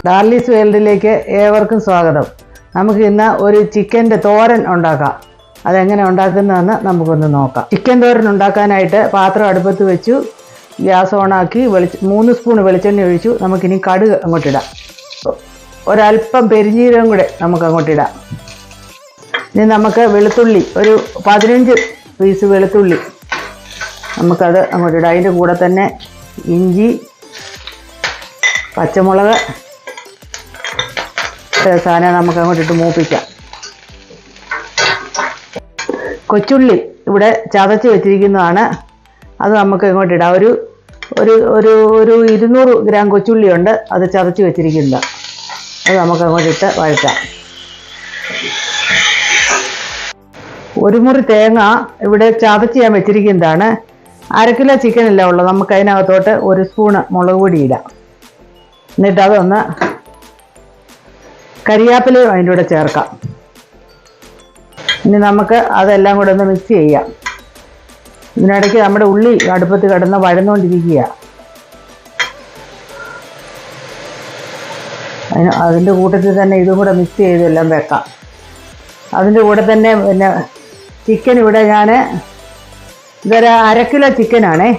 ഡാർലീസ് വേൾഡിലേക്ക് ഏവർക്കും സ്വാഗതം. നമുക്ക് ഇന്ന് ഒരു ചിക്കൻ്റെ തോരൻ ഉണ്ടാക്കാം. അതെങ്ങനെ ഉണ്ടാക്കുന്നതെന്ന് നമുക്കൊന്ന് നോക്കാം. ചിക്കൻ തോരൻ ഉണ്ടാക്കാനായിട്ട് പാത്രം അടുപ്പത്ത് വെച്ചു, ഗ്യാസ് ഓണാക്കി 3 സ്പൂൺ വെളിച്ചെണ്ണ ഒഴിച്ചു. നമുക്കിനി കടുക് അങ്ങോട്ടിടാം. ഒരല്പം പെരിഞ്ജീരകം കൂടെ നമുക്ക് അങ്ങോട്ടിടാം. ഇനി നമുക്ക് വെളുത്തുള്ളി, ഒരു 15 പീസ് വെളുത്തുള്ളി നമുക്കത് അങ്ങോട്ടിടാം. അതിൻ്റെ കൂടെ തന്നെ ഇഞ്ചി, പച്ചമുളക് സാധനം നമുക്ക് അങ്ങോട്ടിട്ട് മൂപ്പിക്കാം. കൊച്ചുള്ളി ഇവിടെ ചതച്ച് വെച്ചിരിക്കുന്നതാണ്, അത് നമുക്ക് ഇങ്ങോട്ടിടാം. ഒരു ഒരു ഒരു 200 ഗ്രാം കൊച്ചുള്ളി ഉണ്ട്, അത് ചതച്ച് വെച്ചിരിക്കുന്നത്. അത് നമുക്ക് അങ്ങോട്ടിട്ട് വഴറ്റാം. ഒരു മുറി തേങ്ങ ഇവിടെ ചതച്ച് ഞാൻ വെച്ചിരിക്കുന്നതാണ്. 1/2 കിലോ ചിക്കനല്ല ഉള്ളത്. നമുക്ക് അതിനകത്തോട്ട് 1 സ്പൂണ് മുളക് പൊടി ഇടാം. എന്നിട്ട് അതൊന്ന് കരിയാപ്പിലയും അതിൻ്റെ കൂടെ ചേർക്കാം. ഇനി നമുക്ക് അതെല്ലാം കൂടെ ഒന്ന് മിക്സ് ചെയ്യാം. ഇതിനിടയ്ക്ക് നമ്മുടെ ഉള്ളി അടുപ്പത്ത് കിടന്ന് വഴന്നുകൊണ്ടിരിക്കുക. അതിൻ്റെ കൂട്ടത്തിൽ തന്നെ ഇതും കൂടെ മിക്സ് ചെയ്തെല്ലാം വെക്കാം. അതിൻ്റെ കൂടെ തന്നെ പിന്നെ ചിക്കൻ ഇവിടെ ഇതൊരു 1/2 കിലോ ചിക്കനാണേ.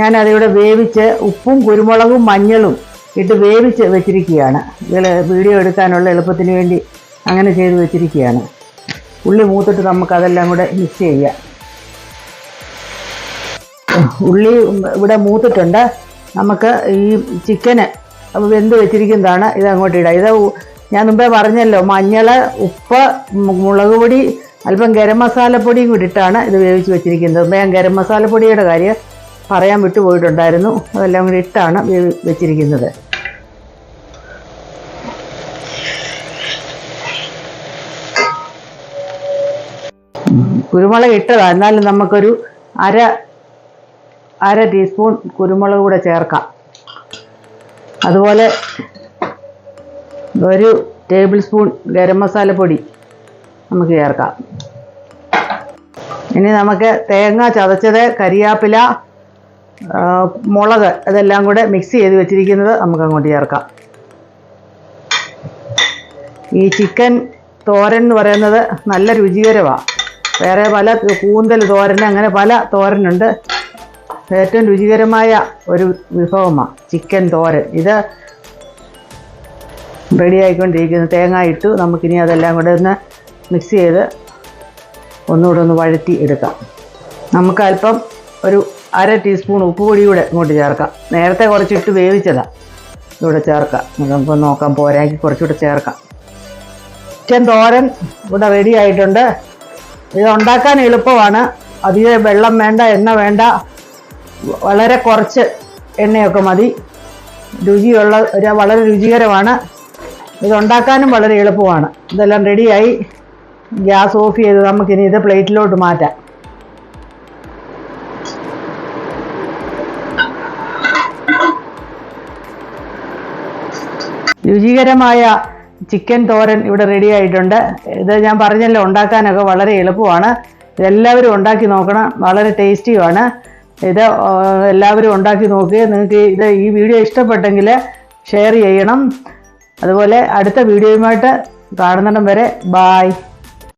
ഞാനതിവിടെ വേവിച്ച് ഉപ്പും കുരുമുളകും മഞ്ഞളും ഇട്ട് വേവിച്ച് വെച്ചിരിക്കുകയാണ്. വീഡിയോ എടുക്കാനുള്ള എളുപ്പത്തിന് വേണ്ടി അങ്ങനെ ചെയ്ത് വെച്ചിരിക്കുകയാണ്. ഉള്ളി മൂത്തിട്ട് നമുക്കതെല്ലാം കൂടെ മിക്സ് ചെയ്യാം. ഉള്ളി ഇവിടെ മൂത്തിട്ടുണ്ട്. നമുക്ക് ഈ ചിക്കന് വെന്ത് വെച്ചിരിക്കുന്നതാണ്. ഇത് അങ്ങോട്ട് ഇടാം. ഇത് ഞാൻ മുമ്പേ പറഞ്ഞല്ലോ, മഞ്ഞൾ, ഉപ്പ്, മുളക് പൊടി, അല്പം ഗരം മസാലപ്പൊടിയും കൂടി ഇട്ടാണ് ഇത് വേവിച്ച് വെച്ചിരിക്കുന്നത്. മുമ്പേ ഞാൻ ഗരം മസാലപ്പൊടിയുടെ കാര്യം പറയാൻ വിട്ടുപോയിട്ടുണ്ടായിരുന്നു. അതെല്ലാം കൂടി ഇട്ടാണ് വെച്ചിരിക്കുന്നത്. കുരുമുളക് ഇട്ടതാണ്, എന്നാലും നമുക്കൊരു അര ടീസ്പൂൺ കുരുമുളക് കൂടെ ചേർക്കാം. അതുപോലെ 1 ടേബിൾ സ്പൂൺ ഗരം മസാലപ്പൊടി നമുക്ക് ചേർക്കാം. ഇനി നമുക്ക് തേങ്ങ ചതച്ചത്, കരിയാപ്പില, മുളക്, അതെല്ലാം കൂടെ മിക്സ് ചെയ്ത് വെച്ചിരിക്കുന്നത് നമുക്ക് അങ്ങോട്ട് ചേർക്കാം. ഈ ചിക്കൻ തോരൻ എന്ന് പറയുന്നത് നല്ല രുചികരമാണ്. വേറെ പല കൂന്തൽ തോരൻ, അങ്ങനെ പല തോരനുണ്ട്. ഏറ്റവും രുചികരമായ ഒരു വിഭവമാണ് ചിക്കൻ തോരൻ. ഇത് റെഡി ആയിക്കൊണ്ടിരിക്കുന്നു. തേങ്ങ ഇട്ടു. നമുക്കിനി അതെല്ലാം കൂടെ ഒന്ന് മിക്സ് ചെയ്ത് ഒന്നുകൂടെ ഒന്ന് വഴറ്റി എടുക്കാം. നമുക്ക് അല്പം ഒരു 1/2 ടീസ്പൂൺ ഉപ്പ് പൊടി കൂടെ ഇങ്ങോട്ട് ചേർക്കാം. നേരത്തെ കുറച്ചിട്ട് വേവിച്ചതാണ്, ഇവിടെ ചേർക്കാം. നമുക്ക് നോക്കാം, പോരാക്കി കുറച്ചുകൂടെ ചേർക്കാം. ചിക്കൻ തോരൻ ഇവിടെ റെഡി ആയിട്ടുണ്ട്. ഇത് ഉണ്ടാക്കാൻ എളുപ്പമാണ്. അധികം വെള്ളം വേണ്ട, എണ്ണ വേണ്ട, വളരെ കുറച്ച് എണ്ണയൊക്കെ മതി. വളരെ രുചികരമാണ്. ഇതുണ്ടാക്കാനും വളരെ എളുപ്പമാണ്. ഇതെല്ലാം റെഡിയായി. ഗ്യാസ് ഓഫ് ചെയ്ത് നമുക്കിനി ഇത് പ്ലേറ്റിലോട്ട് മാറ്റാം. രുചികരമായ ചിക്കൻ തോരൻ ഇവിടെ റെഡി ആയിട്ടുണ്ട്. ഇത് ഞാൻ പറഞ്ഞല്ലോ, ഉണ്ടാക്കാനൊക്കെ വളരെ എളുപ്പമാണ്. ഇതെല്ലാവരും ഉണ്ടാക്കി നോക്കണം. വളരെ ടേസ്റ്റിയുമാണ്. ഇത് എല്ലാവരും ഉണ്ടാക്കി നോക്കി. നിങ്ങൾക്ക് ഈ വീഡിയോ ഇഷ്ടപ്പെട്ടെങ്കിൽ ഷെയർ ചെയ്യണം. അതുപോലെ അടുത്ത വീഡിയോയുമായിട്ട് കാണുന്നിടം വരെ ബായ്.